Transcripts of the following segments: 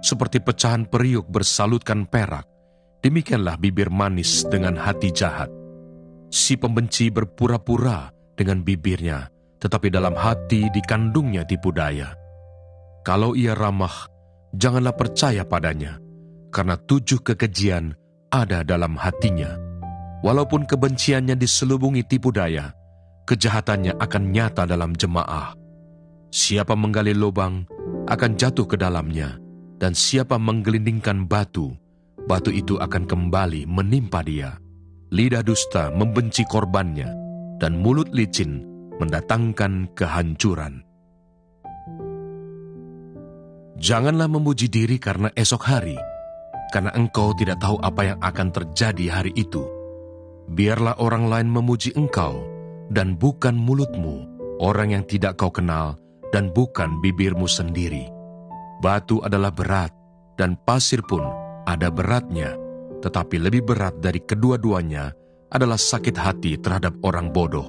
Seperti pecahan periuk bersalutkan perak, demikianlah bibir manis dengan hati jahat. Si pembenci berpura-pura dengan bibirnya, tetapi dalam hati dikandungnya tipu daya. Kalau ia ramah, janganlah percaya padanya, karena 7 kekejian ada dalam hatinya. Walaupun kebenciannya diselubungi tipu daya, kejahatannya akan nyata dalam jemaah. Siapa menggali lubang akan jatuh ke dalamnya, dan siapa menggelindingkan batu, batu itu akan kembali menimpa dia. Lidah dusta membenci korbannya, dan mulut licin mendatangkan kehancuran. Janganlah memuji diri karena esok hari, karena engkau tidak tahu apa yang akan terjadi hari itu. Biarlah orang lain memuji engkau, dan bukan mulutmu, orang yang tidak kau kenal, dan bukan bibirmu sendiri. Batu adalah berat, dan pasir pun ada beratnya, tetapi lebih berat dari kedua-duanya adalah sakit hati terhadap orang bodoh.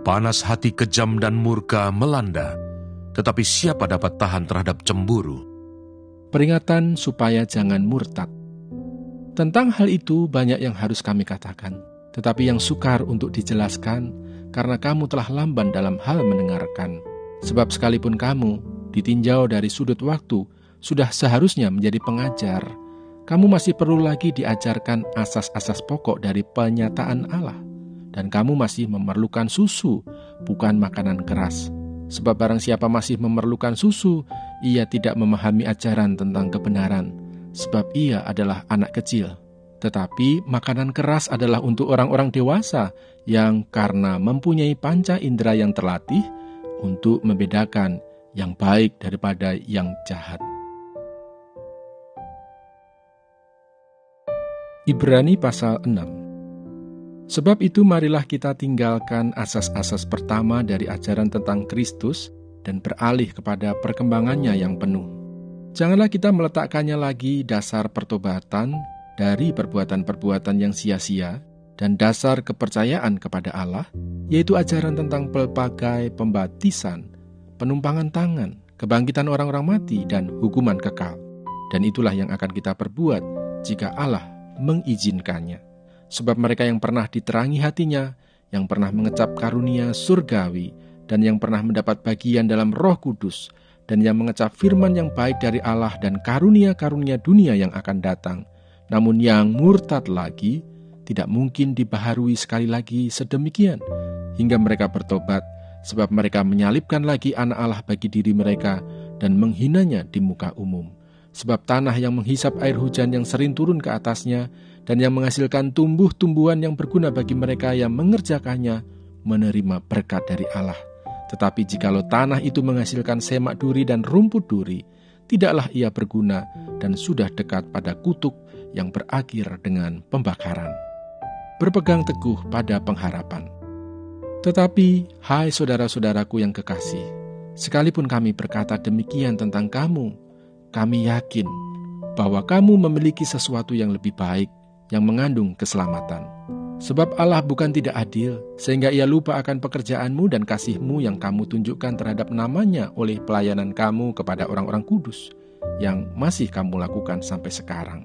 Panas hati kejam dan murka melanda, tetapi siapa dapat tahan terhadap cemburu? Peringatan supaya jangan murtad. Tentang hal itu banyak yang harus kami katakan, tetapi yang sukar untuk dijelaskan, karena kamu telah lamban dalam hal mendengarkan. Sebab sekalipun kamu ditinjau dari sudut waktu, sudah seharusnya menjadi pengajar, kamu masih perlu lagi diajarkan asas-asas pokok dari penyataan Allah. Dan kamu masih memerlukan susu, bukan makanan keras. Sebab barang siapa masih memerlukan susu, ia tidak memahami ajaran tentang kebenaran, sebab ia adalah anak kecil. Tetapi makanan keras adalah untuk orang-orang dewasa, yang karena mempunyai panca indera yang terlatih, untuk membedakan yang baik daripada yang jahat. Ibrani pasal 6. Sebab itu marilah kita tinggalkan asas-asas pertama dari ajaran tentang Kristus dan beralih kepada perkembangannya yang penuh. Janganlah kita meletakkannya lagi dasar pertobatan dari perbuatan-perbuatan yang sia-sia dan dasar kepercayaan kepada Allah, yaitu ajaran tentang pelbagai pembaptisan, penumpangan tangan, kebangkitan orang-orang mati, dan hukuman kekal. Dan itulah yang akan kita perbuat jika Allah mengizinkannya. Sebab mereka yang pernah diterangi hatinya, yang pernah mengecap karunia surgawi, dan yang pernah mendapat bagian dalam Roh Kudus, dan yang mengecap firman yang baik dari Allah dan karunia-karunia dunia yang akan datang, namun yang murtad lagi, tidak mungkin dibaharui sekali lagi sedemikian, hingga mereka bertobat, sebab mereka menyalibkan lagi anak Allah bagi diri mereka, dan menghinanya di muka umum. Sebab tanah yang menghisap air hujan yang sering turun ke atasnya, dan yang menghasilkan tumbuh-tumbuhan yang berguna bagi mereka yang mengerjakannya, menerima berkat dari Allah. Tetapi jikalau tanah itu menghasilkan semak duri dan rumput duri, tidaklah ia berguna, dan sudah dekat pada kutuk yang berakhir dengan pembakaran. Berpegang teguh pada pengharapan. Tetapi, hai saudara-saudaraku yang kekasih, sekalipun kami berkata demikian tentang kamu, kami yakin bahwa kamu memiliki sesuatu yang lebih baik, yang mengandung keselamatan. Sebab Allah bukan tidak adil, sehingga ia lupa akan pekerjaanmu dan kasihmu yang kamu tunjukkan terhadap namanya oleh pelayanan kamu kepada orang-orang kudus, yang masih kamu lakukan sampai sekarang.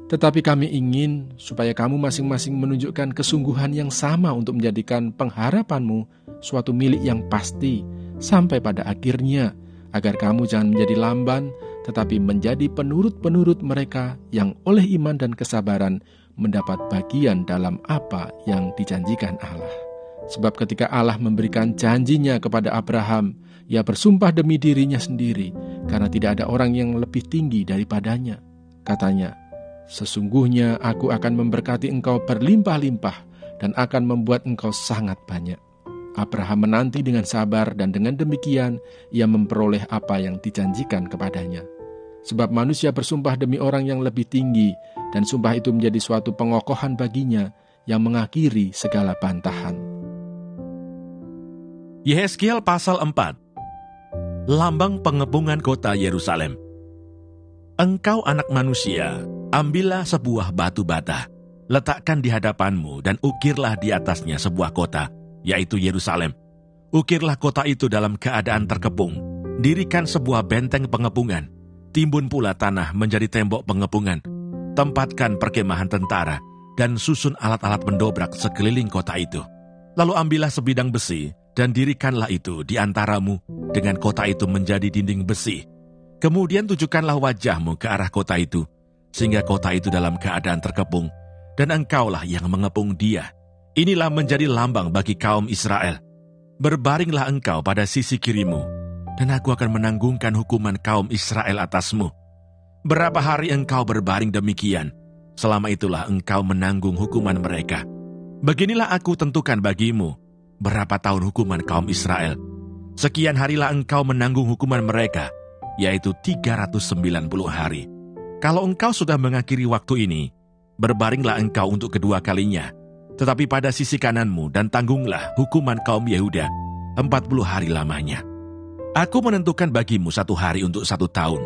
Tetapi kami ingin supaya kamu masing-masing menunjukkan kesungguhan yang sama untuk menjadikan pengharapanmu suatu milik yang pasti, sampai pada akhirnya, agar kamu jangan menjadi lamban, tetapi menjadi penurut-penurut mereka yang oleh iman dan kesabaran mendapat bagian dalam apa yang dijanjikan Allah. Sebab ketika Allah memberikan janjinya kepada Abraham, ia bersumpah demi dirinya sendiri, karena tidak ada orang yang lebih tinggi daripadanya. Katanya, sesungguhnya aku akan memberkati engkau berlimpah-limpah dan akan membuat engkau sangat banyak. Abraham menanti dengan sabar, dan dengan demikian ia memperoleh apa yang dijanjikan kepadanya. Sebab manusia bersumpah demi orang yang lebih tinggi, dan sumpah itu menjadi suatu pengokohan baginya yang mengakhiri segala bantahan. Yehezkiel pasal 4. Lambang pengepungan kota Yerusalem. Engkau anak manusia, ambillah sebuah batu bata, letakkan di hadapanmu dan ukirlah di atasnya sebuah kota, yaitu Yerusalem. Ukirlah kota itu dalam keadaan terkepung, dirikan sebuah benteng pengepungan, timbun pula tanah menjadi tembok pengepungan, tempatkan perkemahan tentara, dan susun alat-alat mendobrak sekeliling kota itu. Lalu ambillah sebidang besi, dan dirikanlah itu di antaramu, dengan kota itu menjadi dinding besi. Kemudian tujukanlah wajahmu ke arah kota itu, sehingga kota itu dalam keadaan terkepung, dan engkaulah yang mengepung dia. Inilah menjadi lambang bagi kaum Israel. Berbaringlah engkau pada sisi kirimu, dan aku akan menanggungkan hukuman kaum Israel atasmu. Berapa hari engkau berbaring demikian, selama itulah engkau menanggung hukuman mereka. Beginilah aku tentukan bagimu, berapa tahun hukuman kaum Israel. Sekian harilah engkau menanggung hukuman mereka, yaitu 390 hari. Kalau engkau sudah mengakhiri waktu ini, berbaringlah engkau untuk kedua kalinya, tetapi pada sisi kananmu dan tanggunglah hukuman kaum Yehuda 40 hari lamanya. Aku menentukan bagimu 1 hari untuk 1 tahun.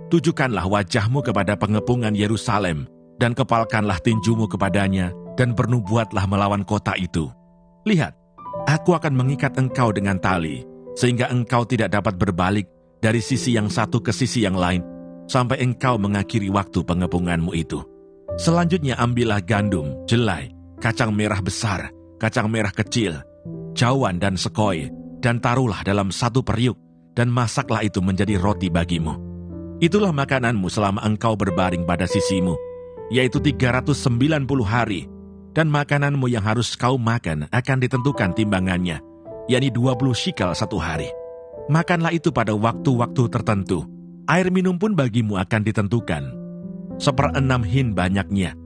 Tujukanlah wajahmu kepada pengepungan Yerusalem, dan kepalkanlah tinjumu kepadanya, dan bernubuatlah melawan kota itu. Lihat, aku akan mengikat engkau dengan tali, sehingga engkau tidak dapat berbalik dari sisi yang satu ke sisi yang lain, sampai engkau mengakhiri waktu pengepunganmu itu. Selanjutnya ambillah gandum, jelai, kacang merah besar, kacang merah kecil, jawan dan sekoi, dan taruhlah dalam 1 periuk, dan masaklah itu menjadi roti bagimu. Itulah makananmu selama engkau berbaring pada sisimu, yaitu 390 hari, dan makananmu yang harus kau makan akan ditentukan timbangannya, yakni 20 shikal 1 hari. Makanlah itu pada waktu-waktu tertentu. Air minum pun bagimu akan ditentukan, 1/6 hin banyaknya.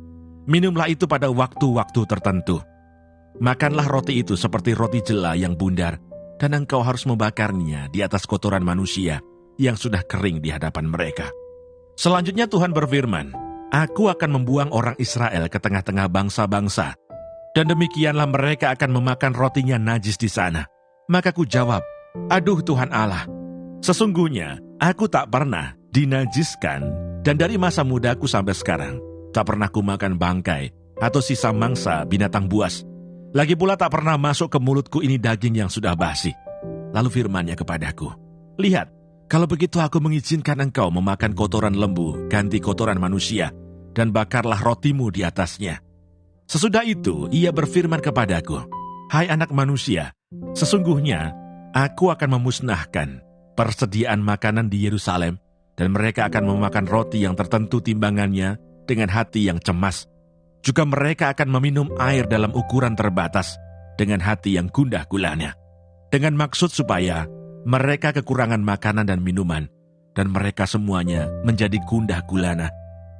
Minumlah itu pada waktu-waktu tertentu. Makanlah roti itu seperti roti jela yang bundar, dan engkau harus membakarnya di atas kotoran manusia yang sudah kering di hadapan mereka. Selanjutnya Tuhan berfirman, Aku akan membuang orang Israel ke tengah-tengah bangsa-bangsa, dan demikianlah mereka akan memakan rotinya najis di sana. Maka ku jawab, Aduh Tuhan Allah, sesungguhnya aku tak pernah dinajiskan, dan dari masa mudaku sampai sekarang, tak pernah ku makan bangkai atau sisa mangsa binatang buas. Lagi pula tak pernah masuk ke mulutku ini daging yang sudah basi. Lalu firman-Nya kepadaku, Lihat, kalau begitu aku mengizinkan engkau memakan kotoran lembu ganti kotoran manusia, dan bakarlah rotimu di atasnya. Sesudah itu ia berfirman kepadaku, Hai anak manusia, sesungguhnya aku akan memusnahkan persediaan makanan di Yerusalem, dan mereka akan memakan roti yang tertentu timbangannya dengan hati yang cemas. Juga mereka akan meminum air dalam ukuran terbatas dengan hati yang gundah gulana, dengan maksud supaya mereka kekurangan makanan dan minuman, dan mereka semuanya menjadi gundah gulana,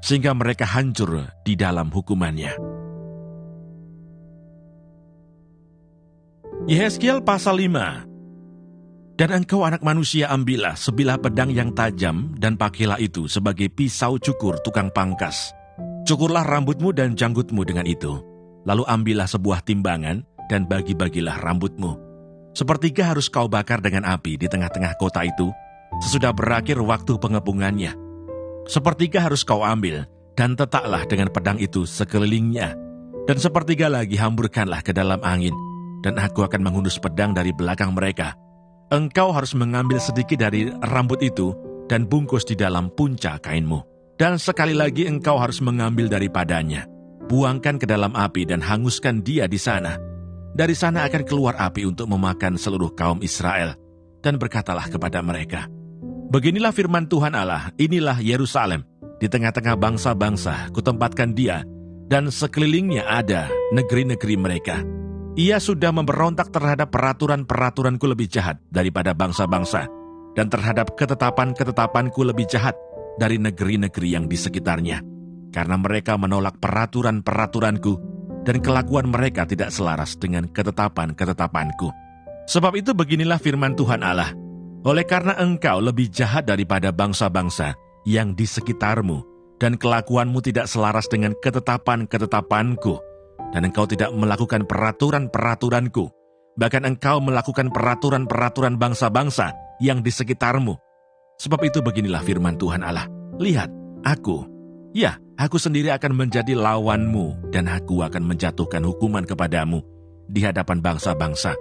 sehingga mereka hancur di dalam hukumannya. Yehezkiel pasal 5. Dan engkau anak manusia ambillah sebilah pedang yang tajam, dan pakailah itu sebagai pisau cukur tukang pangkas. Cukurlah rambutmu dan janggutmu dengan itu. Lalu ambillah sebuah timbangan, dan bagi-bagilah rambutmu. 1/3 harus kau bakar dengan api di tengah-tengah kota itu, sesudah berakhir waktu pengepungannya. 1/3 harus kau ambil, dan tetaklah dengan pedang itu sekelilingnya. Dan 1/3 lagi hamburkanlah ke dalam angin, dan aku akan menghunus pedang dari belakang mereka. Engkau harus mengambil sedikit dari rambut itu, dan bungkus di dalam punca kainmu. Dan sekali lagi engkau harus mengambil daripadanya. Buangkan ke dalam api dan hanguskan dia di sana. Dari sana akan keluar api untuk memakan seluruh kaum Israel. Dan berkatalah kepada mereka, Beginilah firman Tuhan Allah, inilah Yerusalem. Di tengah-tengah bangsa-bangsa kutempatkan dia, dan sekelilingnya ada negeri-negeri mereka. Ia sudah memberontak terhadap peraturan-peraturanku lebih jahat daripada bangsa-bangsa, dan terhadap ketetapan-ketetapanku lebih jahat dari negeri-negeri yang di sekitarnya. Karena mereka menolak peraturan-peraturanku, dan kelakuan mereka tidak selaras dengan ketetapan-ketetapanku. Sebab itu beginilah firman Tuhan Allah, oleh karena engkau lebih jahat daripada bangsa-bangsa yang di sekitarmu, dan kelakuanmu tidak selaras dengan ketetapan-ketetapanku, dan engkau tidak melakukan peraturan-peraturanku, bahkan engkau melakukan peraturan-peraturan bangsa-bangsa yang di sekitarmu. Sebab itu beginilah firman Tuhan Allah, Lihat, aku sendiri akan menjadi lawanmu, dan aku akan menjatuhkan hukuman kepadamu di hadapan bangsa-bangsa.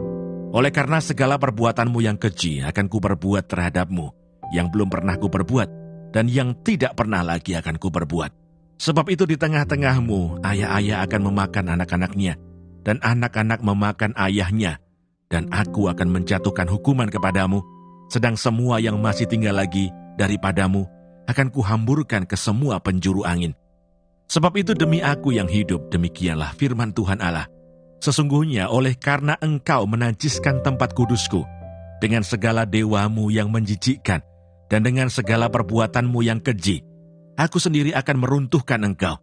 Oleh karena segala perbuatanmu yang keji akan kuperbuat terhadapmu, yang belum pernah kuperbuat, dan yang tidak pernah lagi akan kuperbuat. Sebab itu di tengah-tengahmu, ayah-ayah akan memakan anak-anaknya, dan anak-anak memakan ayahnya, dan aku akan menjatuhkan hukuman kepadamu, sedang semua yang masih tinggal lagi daripadamu akan kuhamburkan ke semua penjuru angin. Sebab itu demi aku yang hidup, demikianlah firman Tuhan Allah. Sesungguhnya oleh karena engkau menajiskan tempat kudusku, dengan segala dewamu yang menjijikkan, dan dengan segala perbuatanmu yang keji, aku sendiri akan meruntuhkan engkau.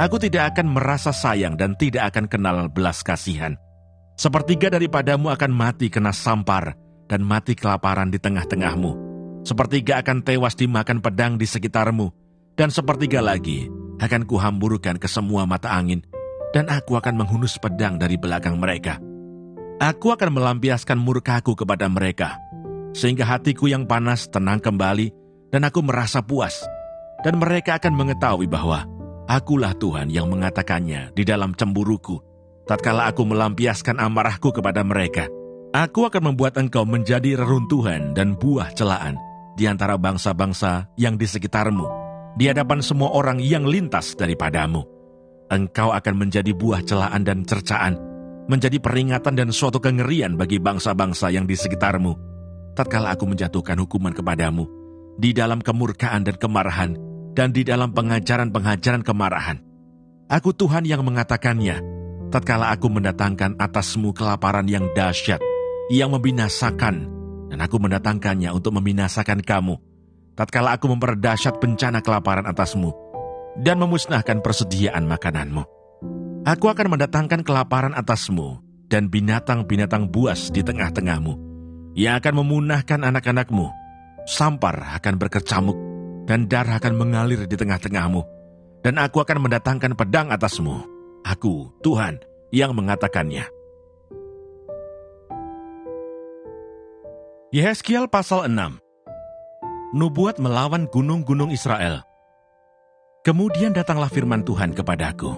Aku tidak akan merasa sayang dan tidak akan kenal belas kasihan. Sepertiga daripadamu akan mati kena sampar dan mati kelaparan di tengah-tengahmu. Sepertiga akan tewas dimakan pedang di sekitarmu, dan sepertiga lagi akan kuhamburkan ke semua mata angin, dan aku akan menghunus pedang dari belakang mereka. Aku akan melampiaskan murkaku kepada mereka, sehingga hatiku yang panas tenang kembali, dan aku merasa puas. Dan mereka akan mengetahui bahwa akulah Tuhan yang mengatakannya di dalam cemburuku. Tatkala aku melampiaskan amarahku kepada mereka, aku akan membuat engkau menjadi reruntuhan dan buah celaan di antara bangsa-bangsa yang di sekitarmu, di hadapan semua orang yang lintas daripadamu. Engkau akan menjadi buah celaan dan cercaan, menjadi peringatan dan suatu kengerian bagi bangsa-bangsa yang di sekitarmu. Tatkala aku menjatuhkan hukuman kepadamu, di dalam kemurkaan dan kemarahan, dan di dalam pengajaran-pengajaran kemarahan. Aku Tuhan yang mengatakannya, tatkala aku mendatangkan atasmu kelaparan yang dahsyat, yang membinasakan, dan aku mendatangkannya untuk membinasakan kamu. Tatkala aku memperdahsyat bencana kelaparan atasmu, dan memusnahkan persediaan makananmu. Aku akan mendatangkan kelaparan atasmu, dan binatang-binatang buas di tengah-tengahmu, yang akan memunahkan anak-anakmu. Sampar akan berkecamuk, dan darah akan mengalir di tengah-tengahmu, dan aku akan mendatangkan pedang atasmu. Aku, Tuhan, yang mengatakannya. Yehezkiel pasal 6. Nubuat melawan gunung-gunung Israel. Kemudian datanglah firman Tuhan kepadaku.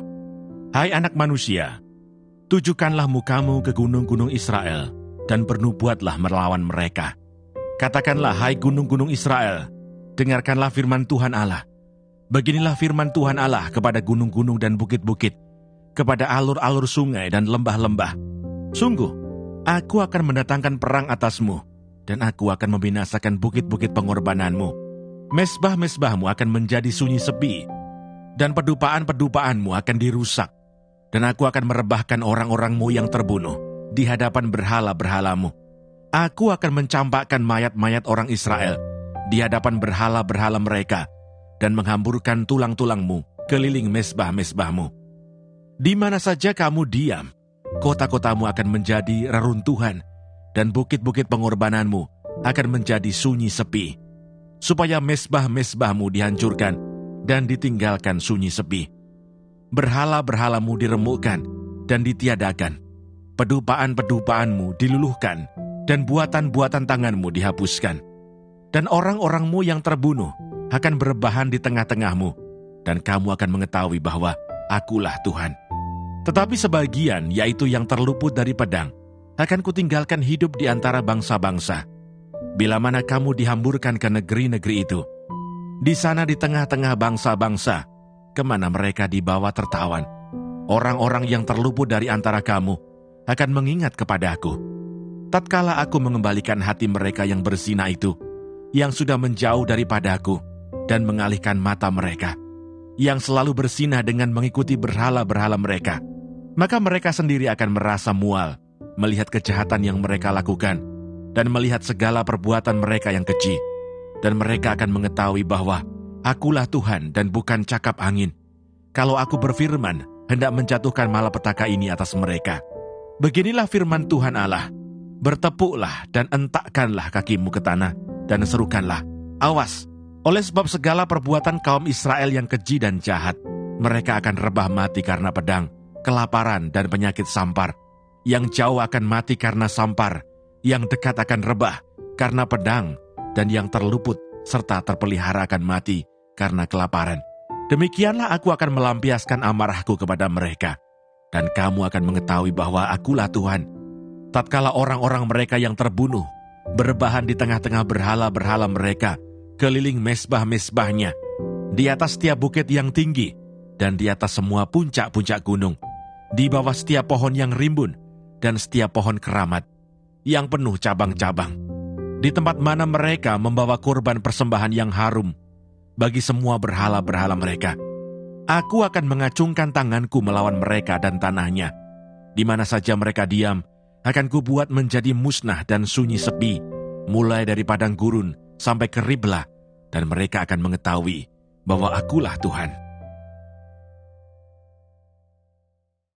Hai anak manusia, tujukanlah mukamu ke gunung-gunung Israel, dan bernubuatlah melawan mereka. Katakanlah, hai gunung-gunung Israel, dengarkanlah firman Tuhan Allah. Beginilah firman Tuhan Allah kepada gunung-gunung dan bukit-bukit, kepada alur-alur sungai dan lembah-lembah. Sungguh, aku akan mendatangkan perang atasmu, dan aku akan membinasakan bukit-bukit pengorbananmu. Mesbah-mesbahmu akan menjadi sunyi sepi, dan pedupaan-pedupaanmu akan dirusak, dan aku akan merebahkan orang-orangmu yang terbunuh di hadapan berhala-berhalamu. Aku akan mencampakkan mayat-mayat orang Israel di hadapan berhala-berhala mereka, dan menghamburkan tulang-tulangmu keliling mesbah-mesbahmu. Di mana saja kamu diam, kota-kotamu akan menjadi reruntuhan, dan bukit-bukit pengorbananmu akan menjadi sunyi sepi, supaya mesbah-mesbahmu dihancurkan dan ditinggalkan sunyi sepi. Berhala-berhalamu diremukkan dan ditiadakan, pedupaan-pedupaanmu diluluhkan, dan buatan-buatan tanganmu dihapuskan. Dan orang-orangmu yang terbunuh akan berebahan di tengah-tengahmu, dan kamu akan mengetahui bahwa akulah Tuhan. Tetapi sebagian, yaitu yang terluput dari pedang, akan kutinggalkan hidup di antara bangsa-bangsa. Bila mana kamu dihamburkan ke negeri-negeri itu, di sana di tengah-tengah bangsa-bangsa, kemana mereka dibawa tertawan, orang-orang yang terluput dari antara kamu akan mengingat kepada aku. Tatkala aku mengembalikan hati mereka yang berzina itu, yang sudah menjauh daripada aku, dan mengalihkan mata mereka, yang selalu berzina dengan mengikuti berhala-berhala mereka, maka mereka sendiri akan merasa mual melihat kejahatan yang mereka lakukan, dan melihat segala perbuatan mereka yang keji. Dan mereka akan mengetahui bahwa akulah Tuhan dan bukan cakap angin, kalau aku berfirman hendak menjatuhkan malapetaka ini atas mereka. Beginilah firman Tuhan Allah, bertepuklah dan entakkanlah kakimu ke tanah, dan serukanlah, awas, oleh sebab segala perbuatan kaum Israel yang keji dan jahat, mereka akan rebah mati karena pedang, kelaparan dan penyakit sampar. Yang jauh akan mati karena sampar, yang dekat akan rebah karena pedang, dan yang terluput serta terpelihara akan mati karena kelaparan. Demikianlah aku akan melampiaskan amarahku kepada mereka, dan kamu akan mengetahui bahwa akulah Tuhan. Tatkala orang-orang mereka yang terbunuh berebahan di tengah-tengah berhala-berhala mereka, keliling mesbah-mesbahnya, di atas setiap bukit yang tinggi, dan di atas semua puncak-puncak gunung, di bawah setiap pohon yang rimbun, dan setiap pohon keramat, yang penuh cabang-cabang. Di tempat mana mereka membawa kurban persembahan yang harum, bagi semua berhala-berhala mereka. Aku akan mengacungkan tanganku melawan mereka dan tanahnya. Di mana saja mereka diam, akan kubuat menjadi musnah dan sunyi sepi, mulai dari padang gurun sampai ke Riblah, dan mereka akan mengetahui bahwa akulah Tuhan.